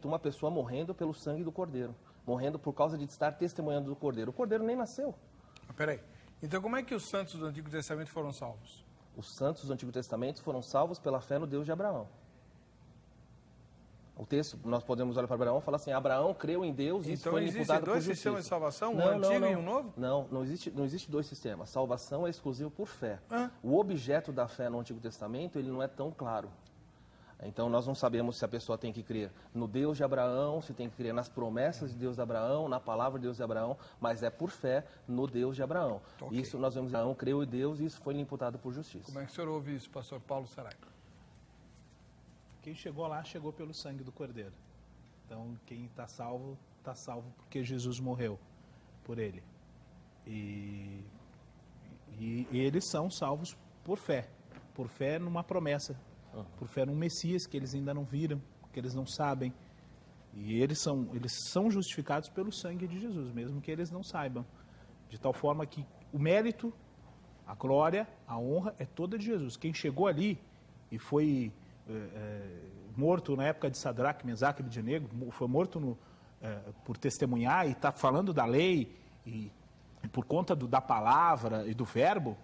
uma pessoa morrendo pelo sangue do Cordeiro, morrendo por causa de estar testemunhando do Cordeiro. O Cordeiro nem nasceu. Peraí, então como é que os santos do Antigo Testamento foram salvos? Os santos do Antigo Testamento foram salvos pela fé no Deus de Abraão. O texto, nós podemos olhar para Abraão e falar assim, Abraão creu em Deus e isso foi imputado por justiça. Então existem dois sistemas de salvação, um antigo e um novo? Não existe dois sistemas. Salvação é exclusivo por fé. O objeto da fé no Antigo Testamento, ele não é tão claro. Então nós não sabemos se a pessoa tem que crer no Deus de Abraão, se tem que crer nas promessas de Deus de Abraão, na palavra de Deus de Abraão, mas é por fé no Deus de Abraão. Okay. Isso nós vemos, Abraão creu em Deus e isso foi imputado por justiça. Como é que o senhor ouve isso, pastor Paulo Saraiva? Quem chegou lá, chegou pelo sangue do Cordeiro. Então, quem está salvo porque Jesus morreu por ele. E eles são salvos por fé numa promessa, por fé num Messias que eles ainda não viram, que eles não sabem. E eles são justificados pelo sangue de Jesus, mesmo que eles não saibam. De tal forma que o mérito, a glória, a honra é toda de Jesus. Quem chegou ali e foi morto na época de Sadraque, Mesaque e Abednego, foi morto por testemunhar e está falando da lei e por conta da palavra e do verbo,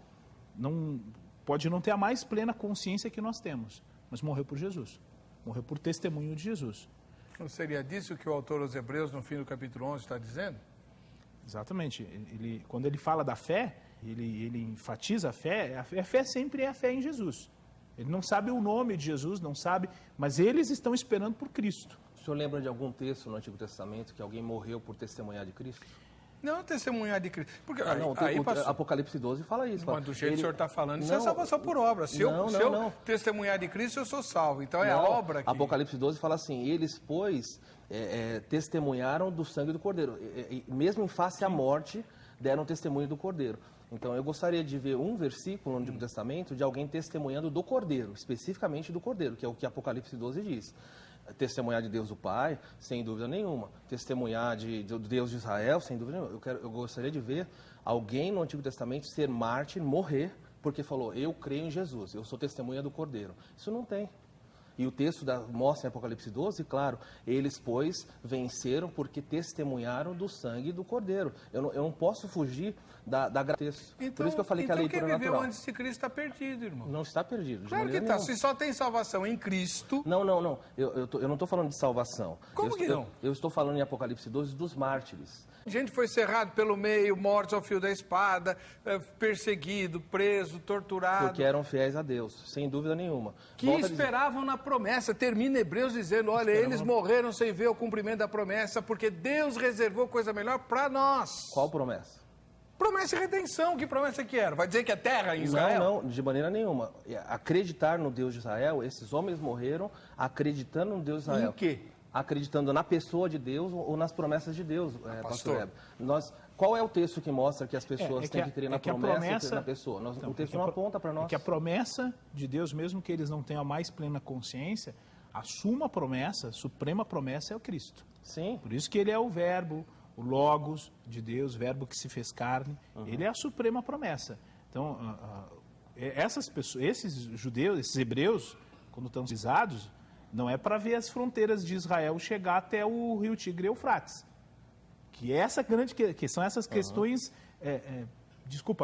pode não ter a mais plena consciência que nós temos, mas morreu por Jesus, morreu por testemunho de Jesus. Não seria disso que o autor aos Hebreus, no fim do capítulo 11, está dizendo? Exatamente. Quando ele fala da fé, ele enfatiza a fé sempre é a fé em Jesus. Ele não sabe o nome de Jesus, não sabe, mas eles estão esperando por Cristo. O senhor lembra de algum texto no Antigo Testamento que alguém morreu por testemunhar de Cristo? Não, testemunhar de Cristo. Porque Apocalipse 12 fala isso. Mas do jeito que o senhor está falando, isso é salvação por obra. Se eu testemunhar de Cristo, eu sou salvo. Então é a obra que... Apocalipse 12 fala assim, eles, pois, testemunharam do sangue do Cordeiro. Mesmo em face à morte, deram testemunho do Cordeiro. Então eu gostaria de ver um versículo no Antigo Testamento de alguém testemunhando do Cordeiro, especificamente do Cordeiro, que é o que Apocalipse 12 diz. Testemunhar de Deus o Pai, sem dúvida nenhuma. Testemunhar de Deus de Israel, sem dúvida nenhuma. Eu gostaria de ver alguém no Antigo Testamento ser mártir, morrer, porque falou, eu creio em Jesus, eu sou testemunha do Cordeiro. Isso não tem. E o texto mostra em Apocalipse 12, claro, eles, pois, venceram porque testemunharam do sangue do Cordeiro. Eu não posso fugir da graça. Então, por isso que eu falei que a leitura é natural. Quem viveu antes de Cristo está perdido, irmão. Não está perdido. Claro que está. Se só tem salvação em Cristo... Não. Eu não estou falando de salvação. Como que não? Eu estou falando em Apocalipse 12 dos mártires. Gente foi cerrado pelo meio, mortos ao fio da espada, perseguido, preso, torturado. Porque eram fiéis a Deus, sem dúvida nenhuma. Que esperavam na promessa. Termina Hebreus dizendo, olha, eles morreram sem ver o cumprimento da promessa, porque Deus reservou coisa melhor para nós. Qual promessa? Promessa de redenção. Que promessa que era? Vai dizer que é terra em Israel? Não, de maneira nenhuma. Acreditar no Deus de Israel, esses homens morreram acreditando no Deus de Israel. Em quê? Acreditando na pessoa de Deus ou nas promessas de Deus, pastor Hebe. Qual é o texto que mostra que as pessoas têm que crer na promessa e na pessoa? O texto não aponta para nós. Que a promessa de Deus, mesmo que eles não tenham a mais plena consciência, a suma promessa, a suprema promessa é o Cristo. Sim. Por isso que ele é o verbo, o logos de Deus, o verbo que se fez carne. Ele é a suprema promessa. Então, essas pessoas, esses judeus, esses hebreus, quando estão batizados, não é para ver as fronteiras de Israel chegar até o rio Tigre e Eufrates. Que essa grande que são essas questões,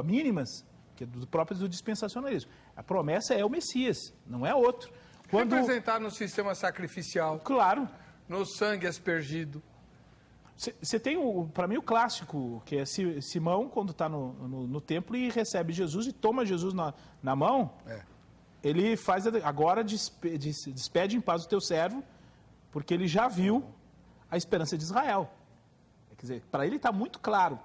mínimas, que é próprias do dispensacionalismo. A promessa é o Messias, não é outro. Representar no sistema sacrificial. Claro. No sangue aspergido. Você tem, para mim, o clássico, que é Simão, quando está no templo e recebe Jesus e toma Jesus na mão. Ele faz, agora despede em paz o teu servo, porque ele já viu a esperança de Israel. Quer dizer, para ele está muito claro.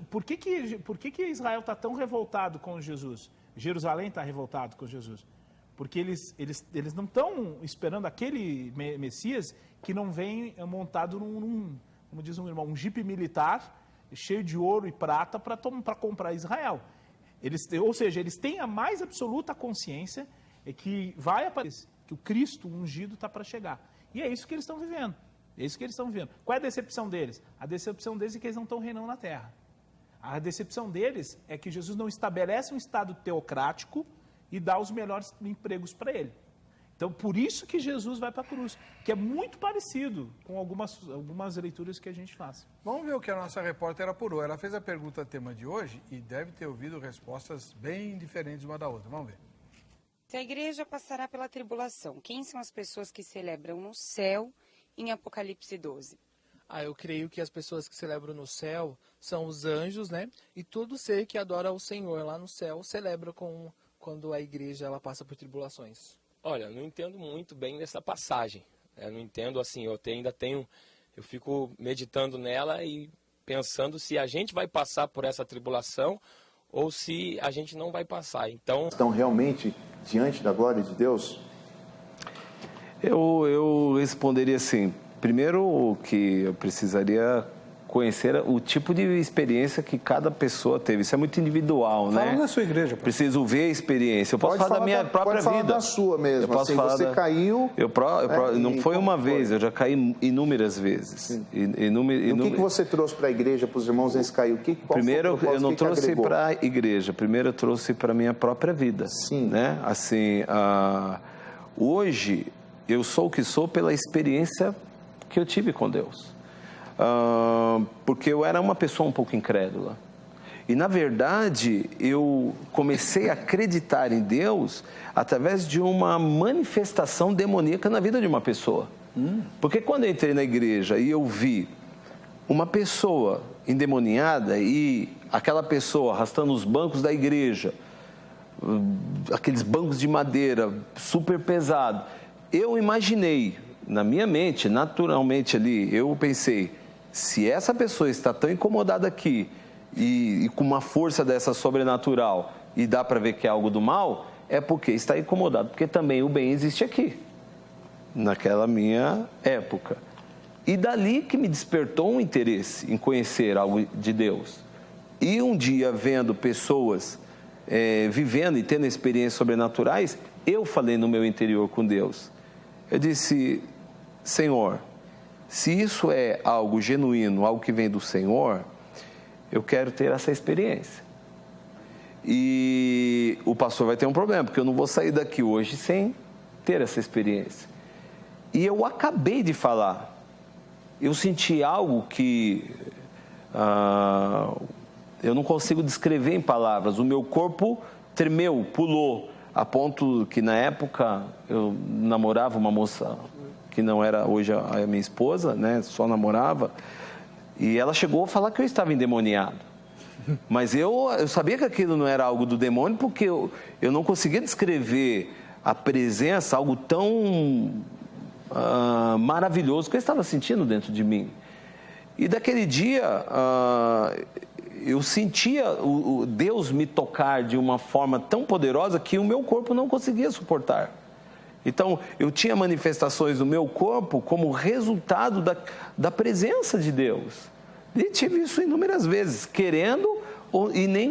Por que Israel está tão revoltado com Jesus? Jerusalém está revoltado com Jesus? Porque eles não estão esperando aquele Messias que não vem montado como diz um irmão, um jipe militar cheio de ouro e prata para comprar Israel. Ou seja, eles têm a mais absoluta consciência que vai aparecer, que o Cristo ungido está para chegar. E é isso que eles estão vivendo. É isso que eles estão vivendo. Qual é a decepção deles? A decepção deles é que eles não estão reinando na terra. A decepção deles é que Jesus não estabelece um estado teocrático e dá os melhores empregos para ele. Então, por isso que Jesus vai para a cruz, que é muito parecido com algumas leituras que a gente faz. Vamos ver o que a nossa repórter apurou. Ela fez a pergunta tema de hoje e deve ter ouvido respostas bem diferentes uma da outra. Vamos ver. Se a igreja passará pela tribulação, quem são as pessoas que celebram no céu em Apocalipse 12? Eu creio que as pessoas que celebram no céu são os anjos, né? E todo ser que adora o Senhor lá no céu celebra quando a igreja ela passa por tribulações. Olha, eu não entendo muito bem dessa passagem. Eu não entendo assim, eu fico meditando nela e pensando se a gente vai passar por essa tribulação ou se a gente não vai passar. Então, estão realmente diante da glória de Deus? Eu responderia assim. Primeiro que eu precisaria conhecer o tipo de experiência que cada pessoa teve. Isso é muito individual, né? Fala da sua igreja. Preciso ver a experiência. Eu posso falar da minha própria vida. Pode falar da sua mesmo. Eu posso assim, falar você caiu... não foi uma vez, eu já caí inúmeras vezes. E o que você trouxe para a igreja, para os irmãos nesse caiu? Primeiro, eu não trouxe para a igreja. Primeiro, eu trouxe para a minha própria vida. Sim. Né? Assim, hoje, eu sou o que sou pela experiência que eu tive com Deus. Porque eu era uma pessoa um pouco incrédula. E, na verdade, eu comecei a acreditar em Deus através de uma manifestação demoníaca na vida de uma pessoa. Porque quando eu entrei na igreja e eu vi uma pessoa endemoniada e aquela pessoa arrastando os bancos da igreja, aqueles bancos de madeira super pesado, eu imaginei, na minha mente, naturalmente ali, eu pensei, se essa pessoa está tão incomodada aqui e com uma força dessa sobrenatural e dá para ver que é algo do mal, é porque está incomodado, porque também o bem existe aqui, naquela minha época. E dali que me despertou um interesse em conhecer algo de Deus. E um dia, vendo pessoas vivendo e tendo experiências sobrenaturais, eu falei no meu interior com Deus. Eu disse, Senhor, se isso é algo genuíno, algo que vem do Senhor, eu quero ter essa experiência. E o pastor vai ter um problema, porque eu não vou sair daqui hoje sem ter essa experiência. E eu acabei de falar. Eu senti algo que eu não consigo descrever em palavras. O meu corpo tremeu, pulou, a ponto que na época eu namorava uma moça que não era hoje a minha esposa, né? Só namorava, e ela chegou a falar que eu estava endemoniado. Mas eu sabia que aquilo não era algo do demônio, porque eu não conseguia descrever a presença, algo tão maravilhoso que eu estava sentindo dentro de mim. E daquele dia, eu sentia Deus me tocar de uma forma tão poderosa que o meu corpo não conseguia suportar. Então, eu tinha manifestações no meu corpo como resultado da presença de Deus. E tive isso inúmeras vezes, querendo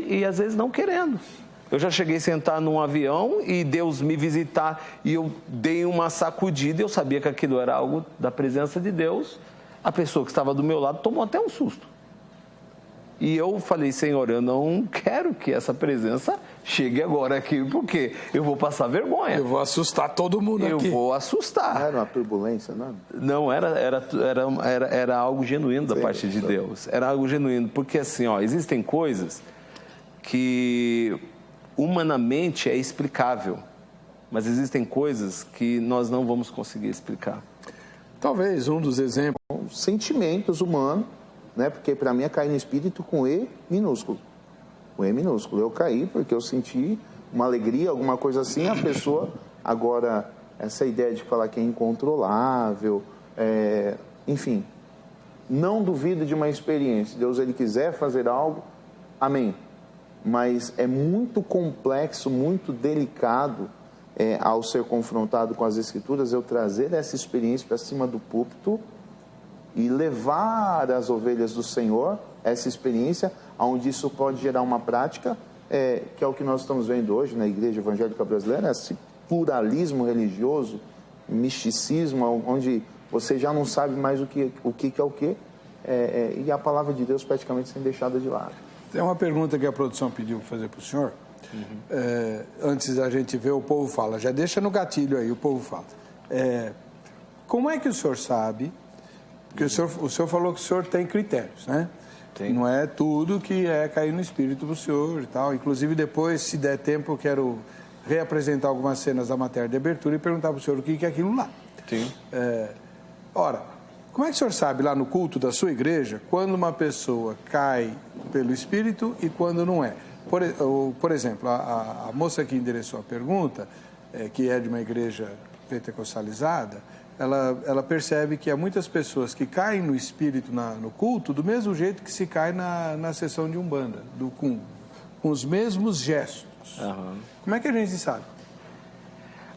e às vezes não querendo. Eu já cheguei a sentar num avião e Deus me visitar e eu dei uma sacudida e eu sabia que aquilo era algo da presença de Deus. A pessoa que estava do meu lado tomou até um susto. E eu falei, Senhor, eu não quero que essa presença chegue agora aqui, porque eu vou passar vergonha. Eu vou assustar todo mundo aqui. Eu vou assustar. Não era uma turbulência, não? Não, era algo genuíno da parte de Deus. Era algo genuíno, porque assim, existem coisas que humanamente é explicável, mas existem coisas que nós não vamos conseguir explicar. Talvez um dos exemplos... Sentimentos humanos, né? Porque para mim é cair no espírito com E minúsculo. Com E minúsculo. Eu caí porque eu senti uma alegria, alguma coisa assim. A pessoa, agora, essa ideia de falar que é incontrolável, enfim, não duvido de uma experiência. Deus, ele quiser fazer algo, amém. Mas é muito complexo, muito delicado, ao ser confrontado com as Escrituras, eu trazer essa experiência para cima do púlpito e levar as ovelhas do Senhor essa experiência, onde isso pode gerar uma prática, que é o que nós estamos vendo hoje na Igreja Evangélica Brasileira, esse pluralismo religioso, misticismo, onde você já não sabe mais o que é o que, e a palavra de Deus praticamente sendo deixada de lado. Tem uma pergunta que a produção pediu para fazer para o senhor. Antes a gente vê, o povo fala, já deixa no gatilho aí, o povo fala. Como é que o senhor sabe, porque o senhor falou que o senhor tem critérios, né? Tem. Não é tudo que é cair no espírito do senhor e tal. Inclusive, depois, se der tempo, eu quero reapresentar algumas cenas da matéria de abertura e perguntar para o senhor o que é aquilo lá. Sim. Ora, como é que o senhor sabe lá no culto da sua igreja quando uma pessoa cai pelo espírito e quando não é? Por exemplo, a moça que endereçou a pergunta, que é de uma igreja pentecostalizada, ela percebe que há muitas pessoas que caem no espírito no culto do mesmo jeito que se cai na sessão de Umbanda, com os mesmos gestos. Uhum. Como é que a gente sabe?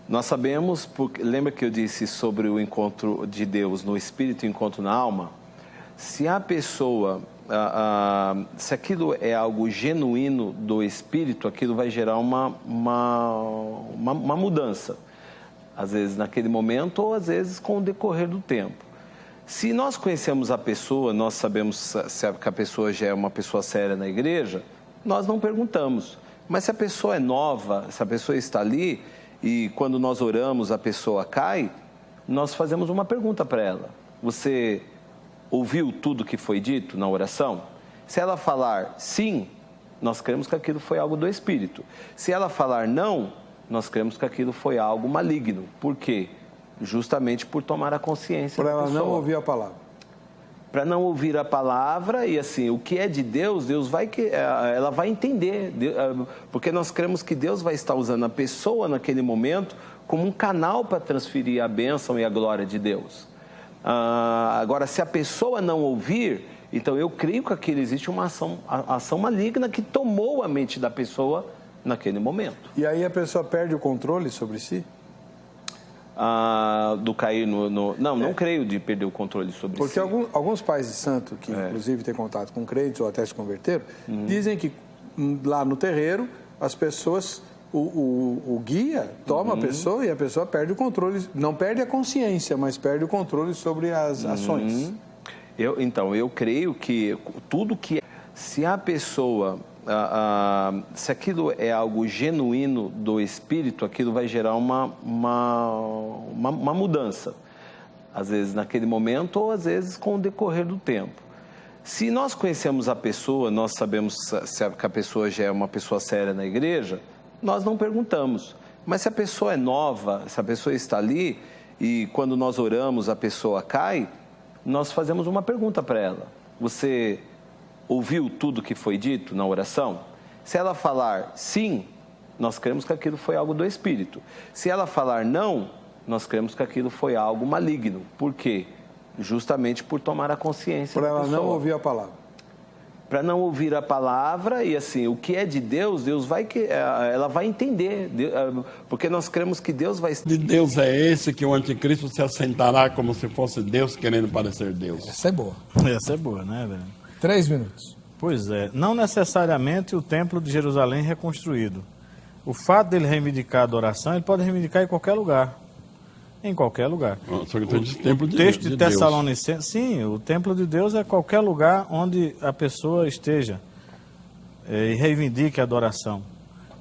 Nós sabemos, porque lembra que eu disse sobre o encontro de Deus no espírito e o encontro na alma? Se a pessoa, se aquilo é algo genuíno do espírito, aquilo vai gerar uma mudança. Às vezes naquele momento ou às vezes com o decorrer do tempo. Se nós conhecemos a pessoa, nós sabemos que a pessoa já é uma pessoa séria na igreja, nós não perguntamos. Mas se a pessoa é nova, se a pessoa está ali e quando nós oramos a pessoa cai, nós fazemos uma pergunta para ela. Você ouviu tudo que foi dito na oração? Se ela falar sim, nós cremos que aquilo foi algo do Espírito. Se ela falar não, nós cremos que aquilo foi algo maligno. Por quê? Justamente por tomar a consciência. Para ela não ouvir a palavra. Para não ouvir a palavra e assim, o que é de Deus, ela vai entender. Porque nós cremos que Deus vai estar usando a pessoa naquele momento como um canal para transferir a bênção e a glória de Deus. Agora, se a pessoa não ouvir, então eu creio que aqui existe uma ação maligna que tomou a mente da pessoa naquele momento. E aí a pessoa perde o controle sobre si? Do cair Não creio de perder o controle sobre si. Porque alguns pais de santo, que inclusive têm contato com crentes ou até se converteram, dizem que lá no terreiro, as pessoas, o guia toma a pessoa e a pessoa perde o controle, não perde a consciência, mas perde o controle sobre as ações. Eu creio que tudo que... Se a pessoa... se aquilo é algo genuíno do espírito, aquilo vai gerar uma mudança. Às vezes naquele momento ou às vezes com o decorrer do tempo. Se nós conhecemos a pessoa, nós sabemos que a pessoa já é uma pessoa séria na igreja, nós não perguntamos. Mas se a pessoa é nova, se a pessoa está ali e quando nós oramos a pessoa cai, nós fazemos uma pergunta para ela. Você ouviu tudo que foi dito na oração? Se ela falar sim, nós cremos que aquilo foi algo do Espírito. Se ela falar não, nós cremos que aquilo foi algo maligno. Por quê? Justamente por tomar a consciência. Para ela não ouvir a palavra. Para não ouvir a palavra e assim, o que é de Deus, ela vai entender. Porque nós cremos que Deus vai... De Deus é esse que o anticristo se assentará como se fosse Deus querendo parecer Deus. Essa é boa. Essa é boa, né, velho? 3 minutos. Pois é, não necessariamente o templo de Jerusalém reconstruído. O fato dele reivindicar a adoração, ele pode reivindicar em qualquer lugar. Em qualquer lugar. Só que o templo de texto de Deus. Tessalonicenses, sim, o templo de Deus é qualquer lugar onde a pessoa esteja e reivindique a adoração.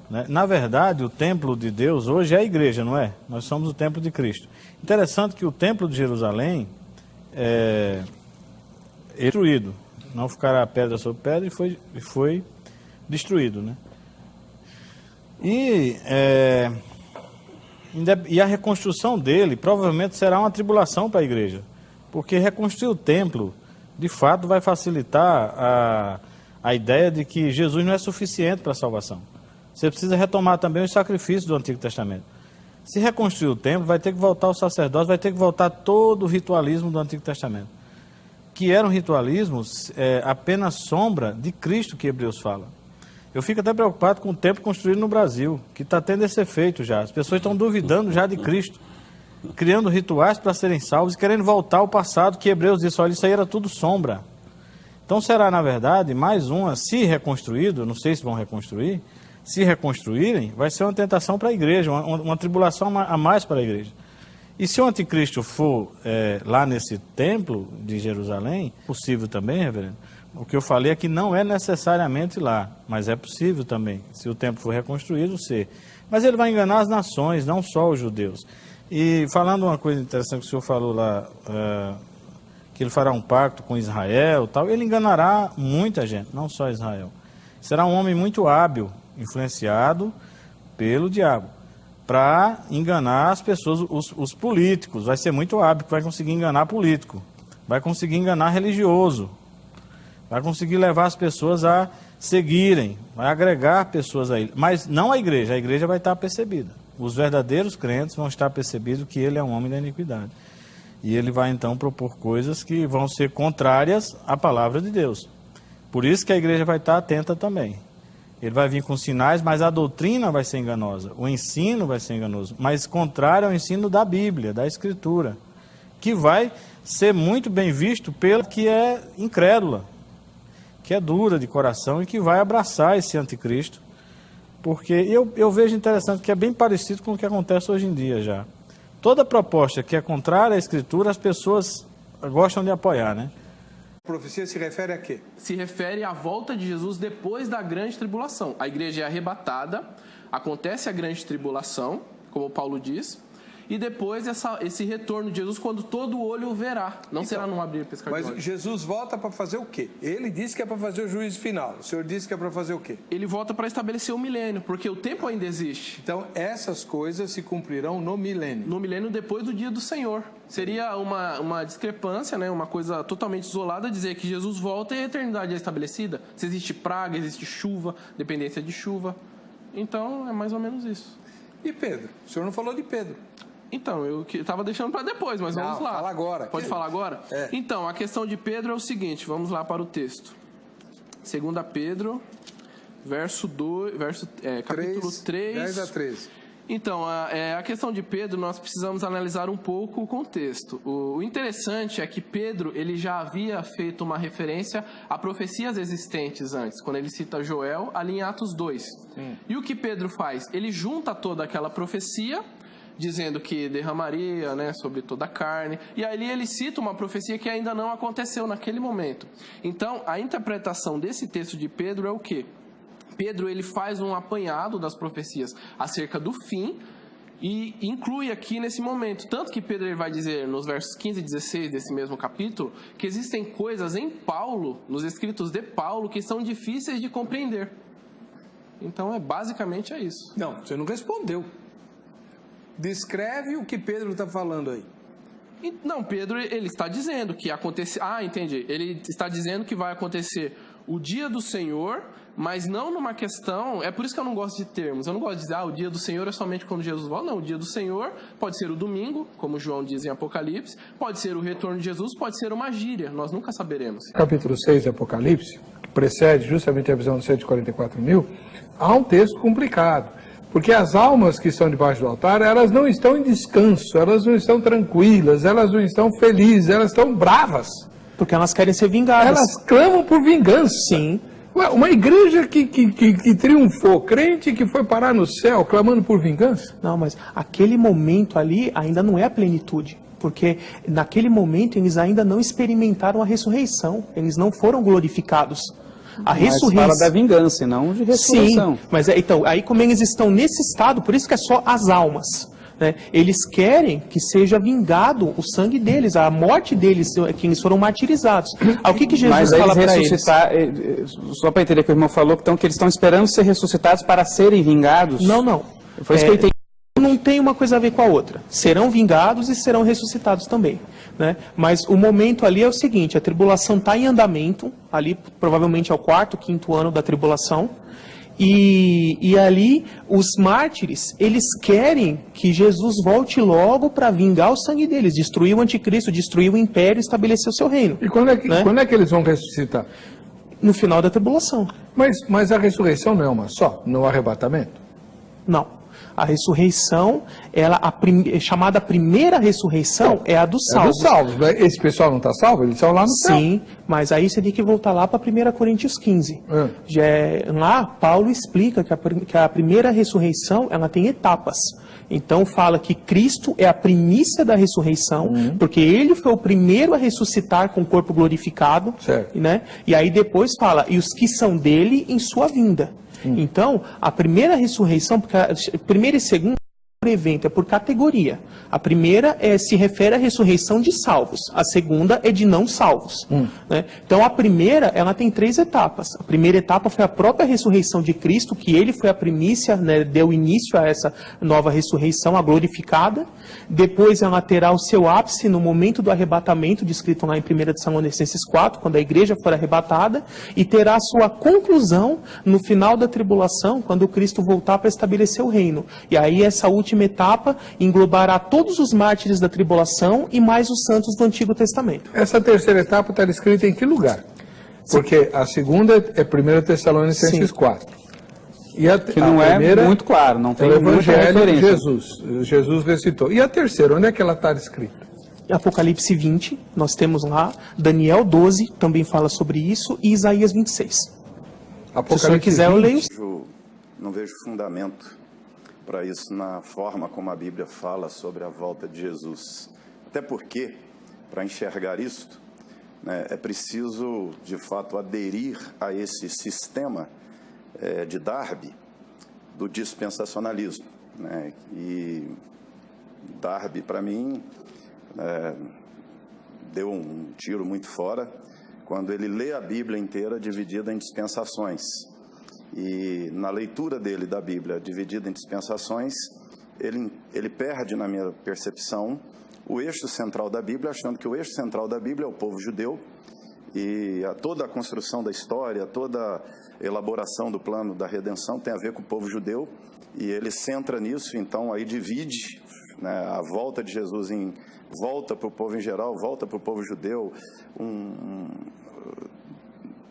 Né? Na verdade, o templo de Deus hoje é a igreja, não é? Nós somos o templo de Cristo. Interessante que o templo de Jerusalém é destruído. Não ficará pedra sobre pedra e foi destruído, né? E a reconstrução dele provavelmente será uma tribulação para a igreja, porque reconstruir o templo, de fato, vai facilitar a ideia de que Jesus não é suficiente para a salvação. Você precisa retomar também os sacrifícios do Antigo Testamento. Se reconstruir o templo, vai ter que voltar o sacerdócio, vai ter que voltar todo o ritualismo do Antigo Testamento, que eram ritualismos apenas sombra de Cristo que Hebreus fala. Eu fico até preocupado com o templo construído no Brasil, que está tendo esse efeito já. As pessoas estão duvidando já de Cristo, criando rituais para serem salvos e querendo voltar ao passado, que Hebreus disse, olha, isso aí era tudo sombra. Então será, na verdade, mais uma, se reconstruído, não sei se vão reconstruir, se reconstruírem, vai ser uma tentação para a igreja, uma tribulação a mais para a igreja. E se o anticristo for lá nesse templo de Jerusalém, possível também, reverendo, o que eu falei é que não é necessariamente lá, mas é possível também, se o templo for reconstruído, ser. Mas ele vai enganar as nações, não só os judeus. E falando uma coisa interessante que o senhor falou lá, que ele fará um pacto com Israel, tal, ele enganará muita gente, não só Israel. Será um homem muito hábil, influenciado pelo diabo, para enganar as pessoas, os políticos. Vai ser muito hábil, vai conseguir enganar político, vai conseguir enganar religioso, vai conseguir levar as pessoas a seguirem, vai agregar pessoas a ele. Mas não a igreja vai estar percebida. Os verdadeiros crentes vão estar percebidos que ele é um homem da iniquidade. E ele vai então propor coisas que vão ser contrárias à palavra de Deus. Por isso que a igreja vai estar atenta também. Ele vai vir com sinais, mas a doutrina vai ser enganosa, o ensino vai ser enganoso, mas contrário ao ensino da Bíblia, da Escritura, que vai ser muito bem visto pela que é incrédula, que é dura de coração e que vai abraçar esse anticristo, porque eu vejo interessante que é bem parecido com o que acontece hoje em dia já. Toda proposta que é contrária à Escritura, as pessoas gostam de apoiar, né? A profecia se refere a quê? Se refere à volta de Jesus depois da grande tribulação. A igreja é arrebatada, acontece a grande tribulação, como Paulo diz, e depois esse retorno de Jesus quando todo olho o verá. Não será num abrir e pescar de olhos. Mas Jesus volta para fazer o quê? Ele disse que é para fazer o juízo final. O senhor disse que é para fazer o quê? Ele volta para estabelecer o milênio, porque o tempo ainda existe. Então, essas coisas se cumprirão no milênio. No milênio depois do dia do Senhor. Seria uma discrepância, né? Uma coisa totalmente isolada, dizer que Jesus volta e a eternidade é estabelecida. Se existe praga, existe chuva, dependência de chuva. Então, é mais ou menos isso. E Pedro? O senhor não falou de Pedro. Então, eu estava deixando para depois, mas vamos lá. Fala agora. Pode falar agora? É. Então, a questão de Pedro é o seguinte, vamos lá para o texto. 2 Pedro, capítulo 3. 10 a 13. Então, a questão de Pedro, nós precisamos analisar um pouco o contexto. O interessante é que Pedro, ele já havia feito uma referência a profecias existentes antes, quando ele cita Joel, ali em Atos 2. E o que Pedro faz? Ele junta toda aquela profecia, dizendo que derramaria, né, sobre toda a carne. E aí ele cita uma profecia que ainda não aconteceu naquele momento. Então, a interpretação desse texto de Pedro é o quê? Pedro, ele faz um apanhado das profecias acerca do fim e inclui aqui nesse momento. Tanto que Pedro ele vai dizer nos versos 15 e 16 desse mesmo capítulo que existem coisas em Paulo, nos escritos de Paulo, que são difíceis de compreender. Então, basicamente é isso. Não, você não respondeu. Descreve o que Pedro está falando aí. Não, Pedro, ele está dizendo que acontece... entendi. Ele está dizendo que vai acontecer o dia do Senhor, mas não numa questão... É por isso que eu não gosto de termos. Eu não gosto de dizer, o dia do Senhor é somente quando Jesus volta. Não, o dia do Senhor pode ser o domingo, como João diz em Apocalipse, pode ser o retorno de Jesus, pode ser uma gíria. Nós nunca saberemos. Capítulo 6 de Apocalipse, que precede justamente a visão dos 144.000, há um texto complicado. Porque as almas que estão debaixo do altar, elas não estão em descanso, elas não estão tranquilas, elas não estão felizes, elas estão bravas. Porque elas querem ser vingadas. Elas clamam por vingança. Sim. Uma igreja que triunfou, crente que foi parar no céu, clamando por vingança? Não, mas aquele momento ali ainda não é a plenitude. Porque naquele momento eles ainda não experimentaram a ressurreição, eles não foram glorificados. A ressurreição fala da vingança e não de ressurreição. Sim, mas então, aí como eles estão nesse estado, por isso que é só as almas, né? Eles querem que seja vingado o sangue deles, a morte deles, que eles foram martirizados. O que Jesus fala para eles? Só para entender o que o irmão falou, então, que eles estão esperando ser ressuscitados para serem vingados? Não. Foi isso que eu entendi. Não tem uma coisa a ver com a outra. Serão vingados e serão ressuscitados também, né? Mas o momento ali é o seguinte, a tribulação está em andamento, ali provavelmente é o 4º, 5º ano da tribulação, e ali os mártires, eles querem que Jesus volte logo para vingar o sangue deles, destruir o anticristo, destruir o império e estabelecer o seu reino. E quando é que eles vão ressuscitar? No final da tribulação. Mas a ressurreição não é uma só, no arrebatamento? Não. A ressurreição, chamada primeira ressurreição, é a dos salvos. É dos salvos. Esse pessoal não está salvo? Eles estão lá no céu. Sim, mas aí você tem que voltar lá para 1 Coríntios 15. Lá, Paulo explica que a primeira ressurreição, ela tem etapas. Então fala que Cristo é a primícia da ressurreição, porque ele foi o primeiro a ressuscitar com o corpo glorificado, né? E aí depois fala, e os que são dele em sua vinda. Então, a primeira ressurreição, porque a primeira e segunda evento é por categoria. A primeira se refere à ressurreição de salvos, a segunda é de não salvos. Né? Então a primeira, ela tem 3 etapas. A primeira etapa foi a própria ressurreição de Cristo, que ele foi a primícia, né, deu início a essa nova ressurreição, a glorificada. Depois ela terá o seu ápice no momento do arrebatamento, descrito lá em 1 Tessalonicenses 4, quando a igreja for arrebatada, e terá a sua conclusão no final da tribulação, quando Cristo voltar para estabelecer o reino. E aí essa última etapa englobará todos os mártires da tribulação e mais os santos do Antigo Testamento. Essa terceira etapa está escrita em que lugar? Porque a segunda é 1 Tessalonicenses 4. E que não é muito claro, não tem muita referência. Evangelho de Jesus recitou. E a terceira, onde é que ela está escrita? Apocalipse 20, nós temos lá, Daniel 12 também fala sobre isso, e Isaías 26. Apocalipse Se o senhor quiser, eu leio. Não vejo fundamento para isso na forma como a Bíblia fala sobre a volta de Jesus. Até porque, para enxergar isto, né, é preciso, de fato, aderir a esse sistema de Darby do dispensacionalismo. Né? E Darby, para mim, deu um tiro muito fora quando ele lê a Bíblia inteira dividida em dispensações. E na leitura dele da Bíblia dividida em dispensações, ele perde, na minha percepção, o eixo central da Bíblia, achando que o eixo central da Bíblia é o povo judeu, e toda a construção da história, toda a elaboração do plano da redenção tem a ver com o povo judeu, e ele centra nisso, então aí divide, né, a volta de Jesus em volta para o povo em geral, volta para o povo judeu,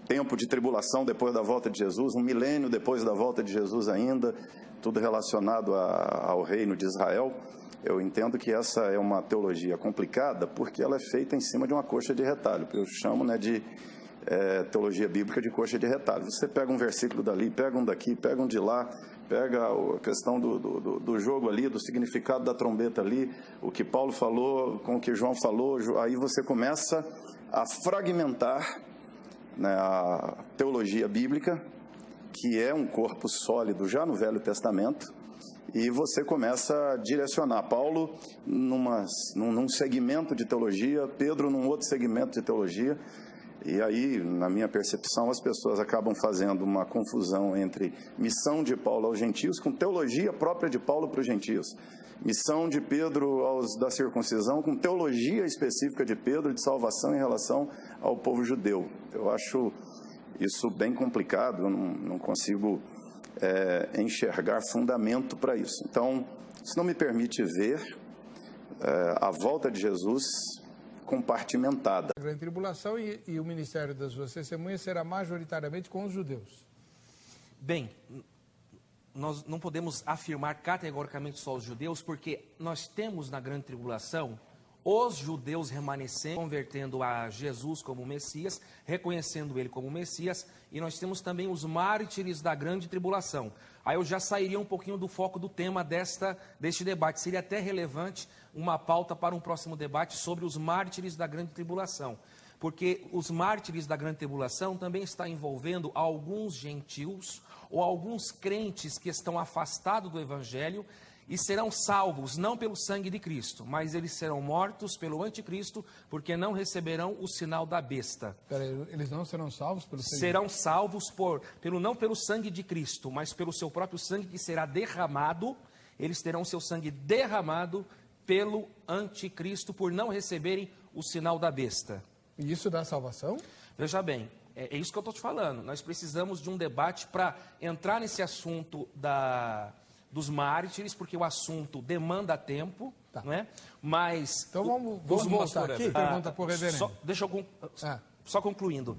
tempo de tribulação depois da volta de Jesus, 1 milênio depois da volta de Jesus ainda, tudo relacionado ao reino de Israel. Eu entendo que essa é uma teologia complicada porque ela é feita em cima de uma coxa de retalho. Eu chamo, né, de teologia bíblica de coxa de retalho. Você pega um versículo dali, pega um daqui, pega um de lá, pega a questão do jogo ali, do significado da trombeta ali, o que Paulo falou com o que João falou, aí você começa a fragmentar, né, a teologia bíblica, que é um corpo sólido já no Velho Testamento, e você começa a direcionar Paulo num segmento de teologia, Pedro num outro segmento de teologia, e aí, na minha percepção, as pessoas acabam fazendo uma confusão entre missão de Paulo aos gentios com teologia própria de Paulo para os gentios. Missão de Pedro da circuncisão com teologia específica de Pedro de salvação em relação ao povo judeu. Eu acho isso bem complicado, eu não consigo enxergar fundamento para isso. Então, isso não me permite ver a volta de Jesus compartimentada. A grande tribulação e o ministério das suas testemunhas será majoritariamente com os judeus. Bem, nós não podemos afirmar categoricamente só os judeus, porque nós temos na grande tribulação os judeus remanescentes, convertendo a Jesus como Messias, reconhecendo ele como Messias, e nós temos também os mártires da grande tribulação. Aí eu já sairia um pouquinho do foco do tema deste debate. Seria até relevante uma pauta para um próximo debate sobre os mártires da grande tribulação. Porque os mártires da grande tribulação também está envolvendo alguns gentios ou alguns crentes que estão afastados do Evangelho e serão salvos não pelo sangue de Cristo, mas eles serão mortos pelo anticristo, porque não receberão o sinal da besta. Peraí, eles não serão salvos pelo sangue? Serão salvos não pelo sangue de Cristo, mas pelo seu próprio sangue que será derramado. Eles terão seu sangue derramado pelo anticristo, por não receberem o sinal da besta. E isso dá salvação? Veja bem, é isso que eu estou te falando. Nós precisamos de um debate para entrar nesse assunto dos mártires, porque o assunto demanda tempo, não é? Mas... Então vamos voltar aqui, pergunta por reverendo. Deixa eu só concluindo.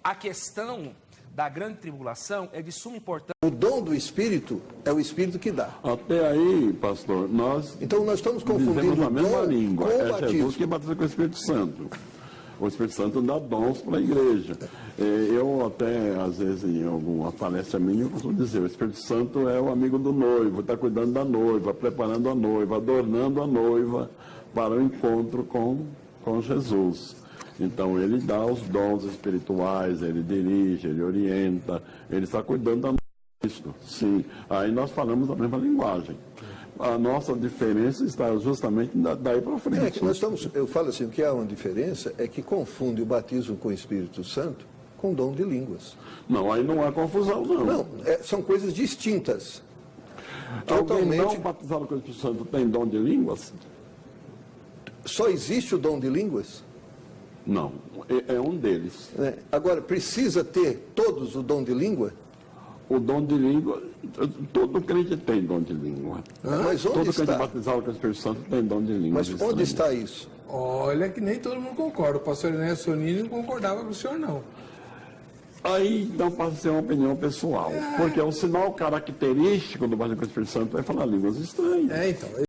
A questão da grande tribulação é de suma importância. O dom do Espírito é o Espírito que dá. Até aí, pastor, nós... Então nós estamos confundindo a mesma língua. com o é batismo. Jesus que batiza com o Espírito Santo. O Espírito Santo dá dons para a igreja. Eu até, às vezes, em alguma palestra minha, eu costumo dizer, o Espírito Santo é o amigo do noivo, está cuidando da noiva, preparando a noiva, adornando a noiva para o encontro com Jesus. Então, ele dá os dons espirituais, ele dirige, ele orienta, ele está cuidando da noiva. Sim, aí nós falamos a mesma linguagem. A nossa diferença está justamente daí para frente. Eu falo assim, o que há uma diferença é que confunde o batismo com o Espírito Santo com dom de línguas. Não, aí não há confusão, não. Não, são coisas distintas. Alguém não batizado com o Espírito Santo tem dom de línguas? Só existe o dom de línguas? Não, é um deles. Agora, precisa ter todos o dom de língua? O dom de língua, todo crente tem dom de língua. Mas onde todo está? crente batizado com o Espírito Santo tem dom de língua. Mas onde está isso? Olha que nem todo mundo concorda. O pastor Ernesto Sonini não concordava com o senhor, não. Aí não pode ser uma opinião pessoal. Porque o sinal característico do batismo com o Espírito Santo é falar línguas estranhas. Então.